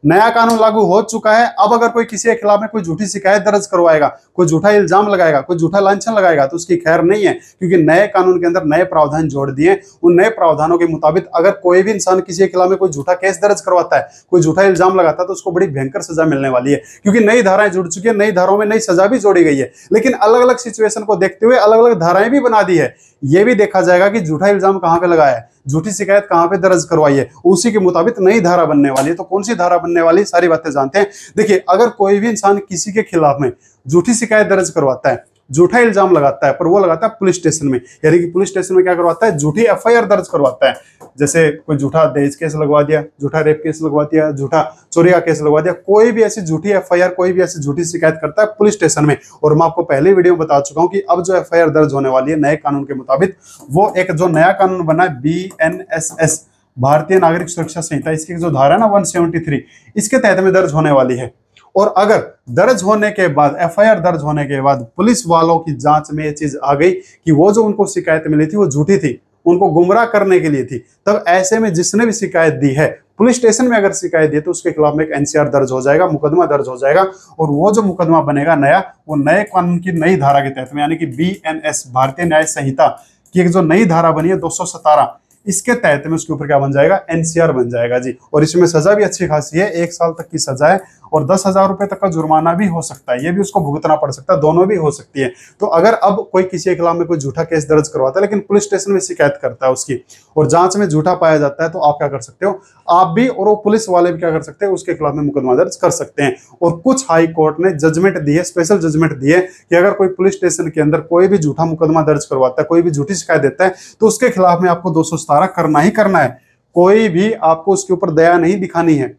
नया कानून लागू हो चुका है। अब अगर कोई किसी के खिलाफ में कोई झूठी शिकायत दर्ज करवाएगा, कोई झूठा इल्जाम लगाएगा, कोई झूठा लांछन लगाएगा तो उसकी खैर नहीं है, क्योंकि नए कानून के अंदर नए प्रावधान जोड़ दिए। उन नए प्रावधानों के मुताबिक अगर कोई भी इंसान किसी के खिलाफ में कोई झूठा केस दर्ज करवाता है, कोई झूठा इल्जाम लगाता है, तो उसको बड़ी भयंकर सजा मिलने वाली है, क्योंकि नई धाराएं जुड़ चुकी है, नई धाराओं में नई सजा भी जोड़ी गई है। लेकिन अलग अलग सिचुएशन को देखते हुए अलग अलग धाराएं भी बना दी है। यह भी देखा जाएगा कि झूठा इल्जाम कहां पे लगाया है, झूठी शिकायत कहां पे दर्ज करवाई है, उसी के मुताबिक नई धारा बनने वाली है। तो कौन सी धारा बनने वाली है, सारी बातें जानते हैं। देखिए, अगर कोई भी इंसान किसी के खिलाफ में झूठी शिकायत दर्ज करवाता है, झूठा इल्जाम लगाता है, पर वो लगाता है पुलिस स्टेशन में, यानी कि पुलिस स्टेशन में क्या करवाता है, झूठी एफआईआर दर्ज करवाता है। जैसे कोई झूठा दहेज केस लगवा दिया, झूठा रेप केस लगवा दिया, झूठा चोरी का केस लगवा दिया, कोई भी ऐसी झूठी एफआईआर, कोई भी ऐसी झूठी शिकायत करता है पुलिस स्टेशन में। और मैं आपको पहले वीडियो में बता चुका हूं कि अब जो एफआईआर दर्ज होने वाली है नए कानून के मुताबिक, वो एक जो नया कानून बना है बीएनएसएस, भारतीय नागरिक सुरक्षा संहिता, इसकी जो धारा है ना 173, इसके तहत में दर्ज होने वाली है। और अगर दर्ज होने के बाद, एफआईआर दर्ज होने के बाद पुलिस वालों की जांच में ये चीज आ गई कि वो जो उनको शिकायत मिली थी वो झूठी थी, उनको गुमराह करने के लिए थी, तब ऐसे में जिसने भी शिकायत दी है, पुलिस स्टेशन में अगर शिकायत दी तो उसके खिलाफ में एक एनसीआर दर्ज हो जाएगा, मुकदमा दर्ज हो जाएगा। और वो जो मुकदमा बनेगा नया, वो नए कानून की नई धारा के तहत में, यानी कि बीएनएस, भारतीय न्याय संहिता की एक जो नई धारा बनी है 217, इसके तहत में उसके ऊपर क्या बन जाएगा, एनसीआर बन जाएगा जी। और इसमें सजा भी अच्छी खासी है, 1 साल तक की सजा है और 10,000 रुपए तक का जुर्माना भी हो सकता है, ये भी उसको भुगतना पड़ सकता है, दोनों भी हो सकती है। तो अगर अब कोई किसी के खिलाफ में कोई झूठा केस दर्ज करवाता है, लेकिन पुलिस स्टेशन में शिकायत करता है उसकी, और जांच में झूठा पाया जाता है, तो आप क्या कर सकते हो, आप भी और वो पुलिस वाले भी क्या कर सकते हैं, उसके खिलाफ में मुकदमा दर्ज कर सकते हैं। और कुछ हाई कोर्ट ने जजमेंट दी है, स्पेशल जजमेंट दी है कि अगर कोई पुलिस स्टेशन के अंदर कोई भी झूठा मुकदमा दर्ज करवाता है, कोई भी झूठी शिकायत देता है, तो उसके खिलाफ में आपको 217 करना ही करना है। कोई भी आपको उसके ऊपर दया नहीं दिखानी है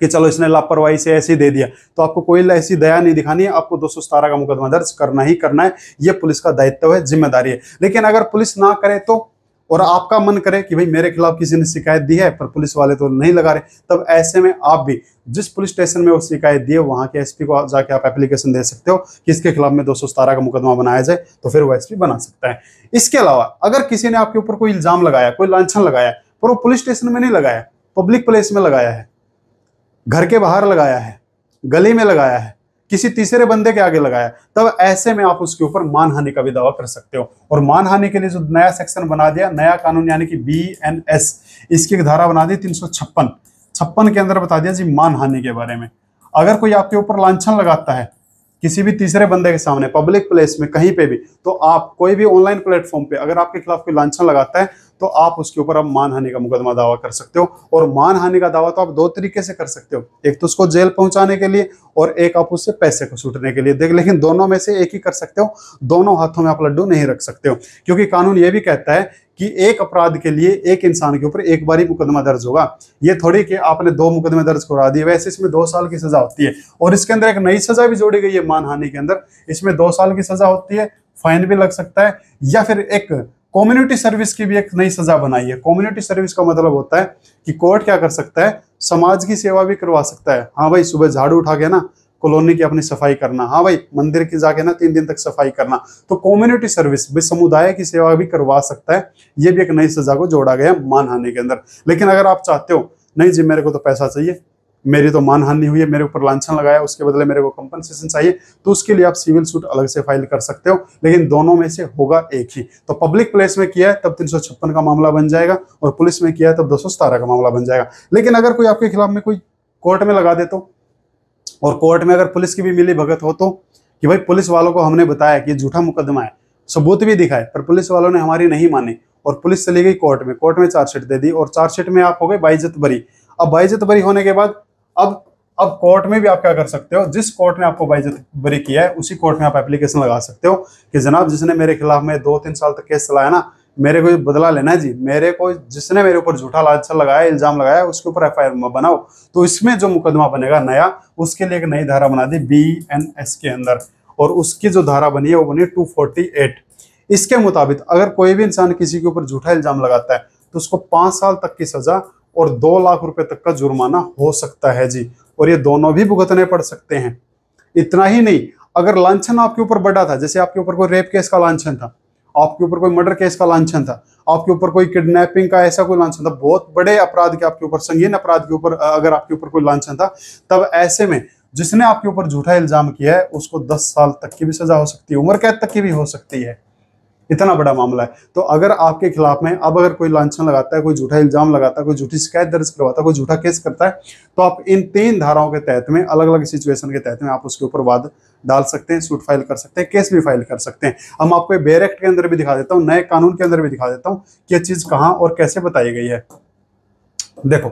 कि चलो इसने लापरवाही से ऐसे दे दिया, तो आपको कोई ऐसी दया नहीं दिखानी है, आपको 217 का मुकदमा दर्ज करना ही करना है। ये पुलिस का दायित्व है, जिम्मेदारी है। लेकिन अगर पुलिस ना करे तो, और आपका मन करे कि भाई मेरे खिलाफ किसी ने शिकायत दी है पर पुलिस वाले तो नहीं लगा रहे, तब ऐसे में आप भी जिस पुलिस स्टेशन में वो शिकायत दी है वहां के एसपी को जाके आप एप्लीकेशन दे सकते हो कि इसके खिलाफ में 217 का मुकदमा बनाया जाए, तो फिर वो एसपी बना सकता है। इसके अलावा अगर किसी ने आपके ऊपर कोई इल्जाम लगाया, कोई लांछन लगाया, पर वो पुलिस स्टेशन में नहीं लगाया, पब्लिक प्लेस में लगाया है, घर के बाहर लगाया है, गली में लगाया है, किसी तीसरे बंदे के आगे लगाया, तब ऐसे में आप उसके ऊपर मानहानि का भी दावा कर सकते हो। और मानहानि के लिए जो नया सेक्शन बना दिया, नया कानून यानी कि बीएनएस, इसकी एक धारा बना दी 356 के अंदर बता दिया जी मानहानि के बारे में। अगर कोई आपके ऊपर लांछन लगाता है किसी भी तीसरे बंदे के सामने, पब्लिक प्लेस में, कहीं पे भी, तो आप कोई भी ऑनलाइन प्लेटफॉर्म पे अगर आपके खिलाफ कोई लांछन लगाता है, तो आप उसके ऊपर आप मानहानि का मुकदमा दावा कर सकते हो। और मानहानि का दावा तो आप 2 तरीके से कर सकते हो, एक तो उसको जेल पहुंचाने के लिए और एक आप उससे पैसे को छूटने के लिए। देख, लेकिन दोनों में से एक ही कर सकते हो, दोनों हाथों में आप लड्डू नहीं रख सकते हो, क्योंकि कानून ये भी कहता है कि एक अपराध के लिए एक इंसान के ऊपर एक बार ही मुकदमा दर्ज होगा। ये थोड़ी कि आपने 2 मुकदमे दर्ज करवा दिए। वैसे इसमें 2 साल की सजा होती है, और इसके अंदर एक नई सजा भी जोड़ी गई है मानहानि के अंदर। इसमें 2 साल की सजा होती है, फाइन भी लग सकता है, या फिर एक कम्युनिटी सर्विस की भी एक नई सजा बनाई है। कम्युनिटी सर्विस का मतलब होता है कि कोर्ट क्या कर सकता है, समाज की सेवा भी करवा सकता है। हाँ भाई, सुबह झाड़ू उठा के ना कॉलोनी की अपनी सफाई करना, हाँ भाई मंदिर की जाके ना 3 दिन तक सफाई करना, तो कम्युनिटी सर्विस भी, समुदाय की सेवा भी करवा सकता है। ये भी एक नई सजा को जोड़ा गया मानहानि के अंदर। लेकिन अगर आप चाहते हो नहीं जी मेरे को तो पैसा चाहिए, मेरी तो मानहानि हुई है, मेरे ऊपर लांछन लगाया, उसके बदले मेरे को कंपनसेशन चाहिए, तो उसके लिए आप सिविल सूट अलग से फाइल कर सकते हो। लेकिन दोनों में से होगा एक ही। तो पब्लिक प्लेस में किया है तब 356 का मामला बन जाएगा, और पुलिस में किया है तब 217 का मामला बन जाएगा। लेकिन अगर कोई आपके खिलाफ में कोई कोर्ट में लगा दे तो, और कोर्ट में अगर पुलिस की भी मिली भगत हो तो, कि भाई पुलिस वालों को हमने बताया कि झूठा मुकदमा है, सबूत भी दिखाए, पर पुलिस वालों ने हमारी नहीं मानी, और पुलिस चली गई कोर्ट में चार्जशीट दे दी, और चार्जशीट में आप हो गए बाइज्जत बरी। अब बाइज्जत बरी होने के बाद अब कोर्ट में भी आप क्या कर सकते हो, जिस कोर्ट ने आपको बाइज्जत बरी किया है उसी कोर्ट में आप एप्लीकेशन लगा सकते हो कि जनाब जिसने मेरे खिलाफ में 2-3 साल तक केस चलाया ना, मेरे को बदला लेना है जी, मेरे को जिसने मेरे ऊपर झूठा लांछन लगाया, इल्जाम लगाया, उसके ऊपर एफआईआर बनाओ। तो इसमें जो मुकदमा बनेगा नया, उसके लिए एक नई धारा बना दी बीएनएस के अंदर, और उसकी जो धारा बनी है वो बनी 248। इसके मुताबिक अगर कोई भी इंसान किसी के ऊपर झूठा इल्जाम लगाता है तो उसको 5 साल तक की सजा और 2 लाख रुपए तक का जुर्माना हो सकता है जी, और ये दोनों भी भुगतने पड़ सकते हैं। इतना ही नहीं, अगर लांछन आपके ऊपर बड़ा था, जैसे आपके ऊपर कोई रेप केस का लांछन था, आपके ऊपर कोई मर्डर केस का लांछन था, आपके ऊपर कोई किडनैपिंग का ऐसा कोई लांछन था, बहुत बड़े अपराध के आपके ऊपर, संगीन अपराध के ऊपर अगर आपके ऊपर कोई लांछन था, तब ऐसे में जिसने आपके ऊपर झूठा इल्जाम किया है उसको 10 साल तक की भी सजा हो सकती है, उम्र कैद तक की भी हो सकती है। इतना बड़ा मामला है। तो अगर आपके खिलाफ में अब अगर कोई लांछन लगाता है, कोई झूठा इल्जाम लगाता है, कोई झूठी शिकायत दर्ज करवाता है, कोई झूठा केस करता है, तो आप इन 3 धाराओं के तहत में, अलग अलग सिचुएशन के तहत में आप उसके ऊपर वाद डाल सकते हैं, सूट फाइल कर सकते हैं, केस भी फाइल कर सकते हैं। हम आपको बेर एक्ट के अंदर भी दिखा देता हूँ, नए कानून के अंदर भी दिखा देता हूँ कि यह चीज कहाँ और कैसे बताई गई है। देखो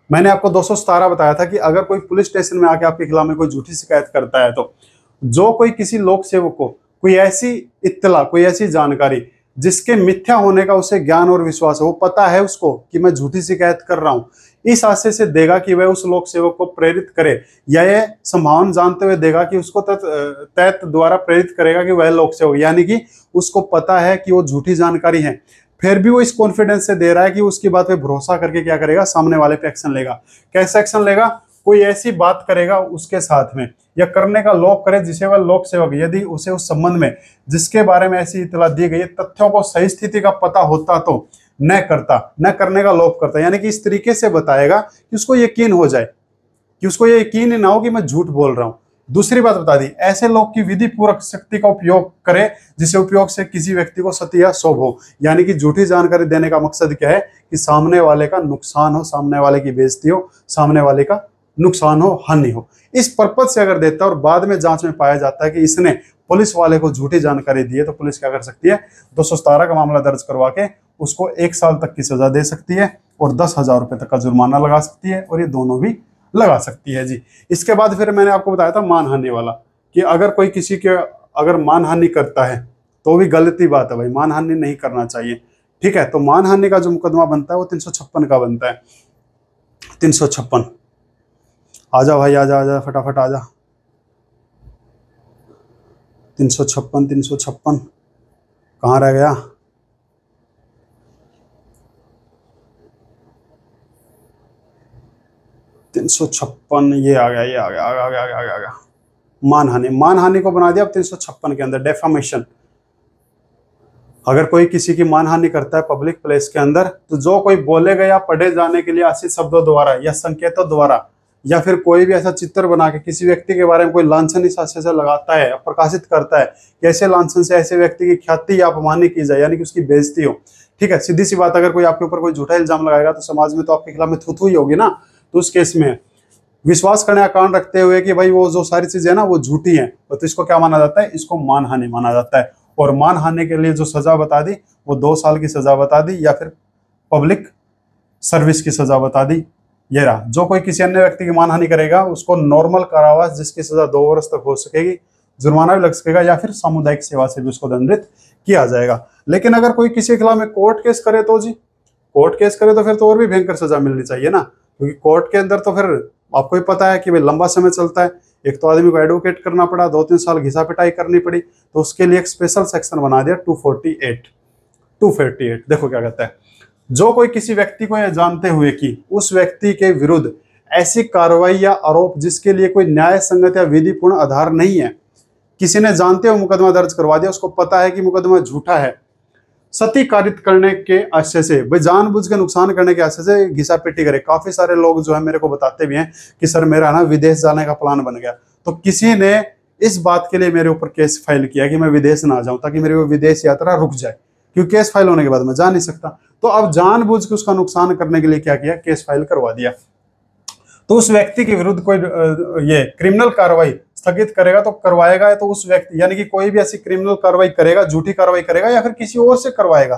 मैंने आपको 217 बताया था कि अगर कोई पुलिस स्टेशन में आके आपके खिलाफ में कोई झूठी शिकायत करता है, तो जो कोई किसी लोक सेवक को कोई ऐसी इत्तला, कोई ऐसी जानकारी जिसके मिथ्या होने का उसे ज्ञान और विश्वास है, वो पता है उसको कि मैं झूठी शिकायत कर रहा हूं, इस आशय से देगा कि वह उस लोक सेवक को प्रेरित करे, या ये संभावना जानते हुए देगा कि उसको तहत द्वारा प्रेरित करेगा कि वह लोक सेवक, यानी कि उसको पता है कि वो झूठी जानकारी है, फिर भी वो इस कॉन्फिडेंस से दे रहा है कि उसकी बात पे भरोसा करके क्या करेगा, सामने वाले पे एक्शन लेगा। कैसे एक्शन लेगा? कोई ऐसी बात करेगा उसके साथ में, या करने का लोक करे जिसे वह लोक सेवक, यदि उसे उस संबंध में जिसके बारे में ऐसी इतला दी गई तथ्यों को सही स्थिति का पता होता तो न करता, न करने का लोक करता, यानी कि इस तरीके से बताएगा कि उसको यकीन हो जाए, कि उसको ये यकीन ही ना हो कि मैं झूठ बोल रहा हूं। दूसरी बात बता दी, ऐसे लोग की विधि पूर्वक शक्ति का उपयोग करे जिसे उपयोग से किसी व्यक्ति को सत्य या शोभ हो, यानी कि झूठी जानकारी देने का मकसद क्या है कि सामने वाले का नुकसान हो, सामने वाले की बेइज्जती हो, सामने वाले का नुकसान हो, हानि हो। इस पर्पज से अगर देता है और बाद में जांच में पाया जाता है कि इसने पुलिस वाले को झूठी जानकारी दी है, तो पुलिस क्या कर सकती है, 217 का मामला दर्ज करवा के उसको 1 साल तक की सजा दे सकती है और 10,000 रुपए तक का जुर्माना लगा सकती है, और ये दोनों भी लगा सकती है जी। इसके बाद फिर मैंने आपको बताया था मानहानि वाला, कि अगर कोई किसी के अगर मानहानि करता है तो भी गलती बात है भाई, मानहानि नहीं करना चाहिए, ठीक है। तो मानहानि का जो मुकदमा बनता है वो 356 का बनता है, 356। आजा भाई, आजा आजा फटाफट आजा। 356 356 कहाँ रह गया? तीन सौ छप्पन, ये आ गया, ये आ गया, आ गया, आ गया, आ गया, आ गया। मानहानि, मानहानि को बना दिया अब 356 के अंदर, डेफामेशन। अगर कोई किसी की मानहानि करता है पब्लिक प्लेस के अंदर, तो जो कोई बोलेगा या पढ़े जाने के लिए आशित शब्दों द्वारा या संकेतों द्वारा, या फिर कोई भी ऐसा चित्र बना के किसी व्यक्ति के बारे में कोई लांछन इस आशय से लगाता है, प्रकाशित करता है कि ऐसे लांछन से ऐसे व्यक्ति की ख्याति या अपमानी की जाए, यानी कि उसकी बेइज्जती हो, ठीक है। सीधी सी बात, अगर कोई आपके ऊपर कोई झूठा इल्जाम लगाएगा तो समाज में तो आपके खिलाफ में थू ही होगी ना। तो उस केस में विश्वास करने का कारण रखते हुए कि भाई वो जो सारी चीजें ना वो झूठी हैं, तो इसको क्या माना जाता है, इसको मानहानि माना जाता है। और मानहानि के लिए जो सजा बता दी वो 2 साल की सजा बता दी, या फिर पब्लिक सर्विस की सजा बता दी। ये रहा, जो कोई किसी अन्य व्यक्ति की मानहानि करेगा उसको नॉर्मल कारावास जिसकी सजा 2 वर्ष तक हो सकेगी, जुर्माना भी लग सकेगा, या फिर सामुदायिक सेवा से भी उसको दंडित किया जाएगा। लेकिन अगर कोई किसी के खिलाफ में कोर्ट केस करे तो जी, कोर्ट केस करे तो फिर तो और भी भयंकर सजा मिलनी चाहिए ना, क्योंकि कोर्ट के अंदर तो फिर आपको ही पता है कि भाई लंबा समय चलता है। एक तो आदमी को एडवोकेट करना पड़ा, 2-3 साल घिसा पिटाई करनी पड़ी, तो उसके लिए एक स्पेशल सेक्शन बना दिया 248। देखो क्या कहता है, जो कोई किसी व्यक्ति को यह जानते हुए कि उस व्यक्ति के विरुद्ध ऐसी कार्रवाई या आरोप जिसके लिए कोई न्याय संगत या विधिपूर्ण आधार नहीं है, किसी ने जानते हुए मुकदमा दर्ज करवा दिया, उसको पता है कि मुकदमा झूठा है, सती कारित करने के आशय से, भाई जानबूझ के नुकसान करने के आशय से घिसा पिटी करे। काफी सारे लोग जो है मेरे को बताते भी हैं कि सर मेरा ना विदेश जाने का प्लान बन गया, तो किसी ने इस बात के लिए मेरे ऊपर केस फाइल किया कि मैं विदेश ना जाऊं, ताकि मेरी वो विदेश यात्रा रुक जाए, क्योंकि केस फाइल होने के बाद मैं जा नहीं सकता। तो अब जानबूझ के उसका नुकसान करने के लिए क्या किया, केस फाइल करवा दिया। तो उस व्यक्ति के विरुद्ध कोई ये क्रिमिनल कार्रवाई स्थगित करेगा तो करवाएगा, तो उस व्यक्ति यानी कि कोई भी ऐसी क्रिमिनल कार्रवाई करेगा, झूठी कार्रवाई करेगा, या फिर किसी और से करवाएगा,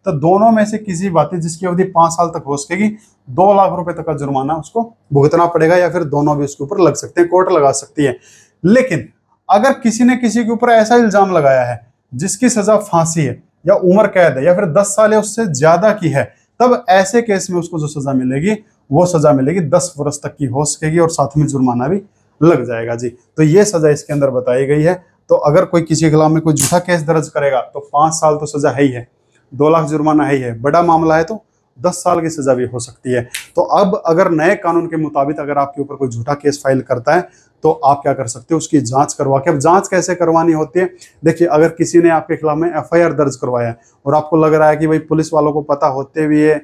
तो दोनों में से किसी बातें जिसकी अवधि 5 साल तक हो सकेगी, 2 लाख रुपए तक का जुर्माना उसको भुगतना पड़ेगा, या फिर दोनों भी उसके ऊपर लग सकते हैं, कोर्ट लगा सकती है। लेकिन अगर किसी ने किसी के ऊपर ऐसा इल्जाम लगाया है जिसकी सजा फांसी है या उम्र कैद है या फिर 10 साल या उससे ज्यादा की है, तब ऐसे केस में उसको जो सजा मिलेगी वो सजा मिलेगी 10 वर्ष तक की हो सकेगी, और साथ में जुर्माना भी लग जाएगा जी। तो ये सजा इसके अंदर बताई गई है। तो अगर कोई किसी के खिलाफ में कोई झूठा केस दर्ज करेगा तो 5 साल तो सजा है ही है, 2 लाख जुर्माना है ही है, बड़ा मामला है तो 10 साल की सजा भी हो सकती है। तो अब अगर नए कानून के मुताबिक अगर आपके ऊपर कोई झूठा केस फाइल करता है तो आप क्या कर सकते हो, उसकी जांच करवा के। अब जांच कैसे करवानी होती है, देखिए अगर किसी ने आपके खिलाफ में एफआईआर दर्ज करवाया है और आपको लग रहा है कि भाई पुलिस वालों को पता होते हुए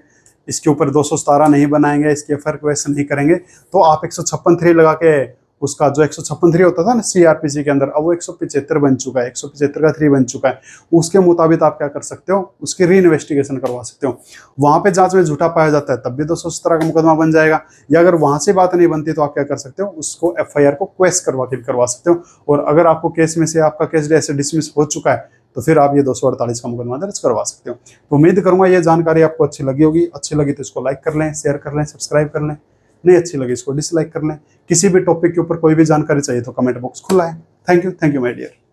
इसके ऊपर 217 नहीं बनाएंगे, इसके एफआईआर को ऐसे नहीं करेंगे, तो आप 156(3) लगा के उसका जो 156(3) होता था ना सीआरपीसी के अंदर, अब वो 175 बन चुका है, 175 का 3 बन चुका है। उसके मुताबिक आप क्या कर सकते हो, उसकी री इन्वेस्टिगेशन करवा सकते हो। वहां पे जांच में झूठा पाया जाता है तब भी 217 का मुकदमा बन जाएगा। या अगर वहां से बात नहीं बनती तो आप क्या कर सकते हो, उसको एफआईआर को क्वेश करवा के करवा सकते हो। और अगर आपको केस में से आपका केस ऐसे डिसमिस हो चुका है तो फिर आप ये 248 का मुकदमा दर्ज करवा सकते हो। तो उम्मीद करूंगा ये जानकारी आपको अच्छी लगी होगी। अच्छी लगी तो इसको लाइक कर लें, शेयर कर लें, सब्सक्राइब कर लें। नहीं अच्छी लगी इसको डिसलाइक कर लें। किसी भी टॉपिक के ऊपर कोई भी जानकारी चाहिए तो कमेंट बॉक्स खुला है। Thank you my dear.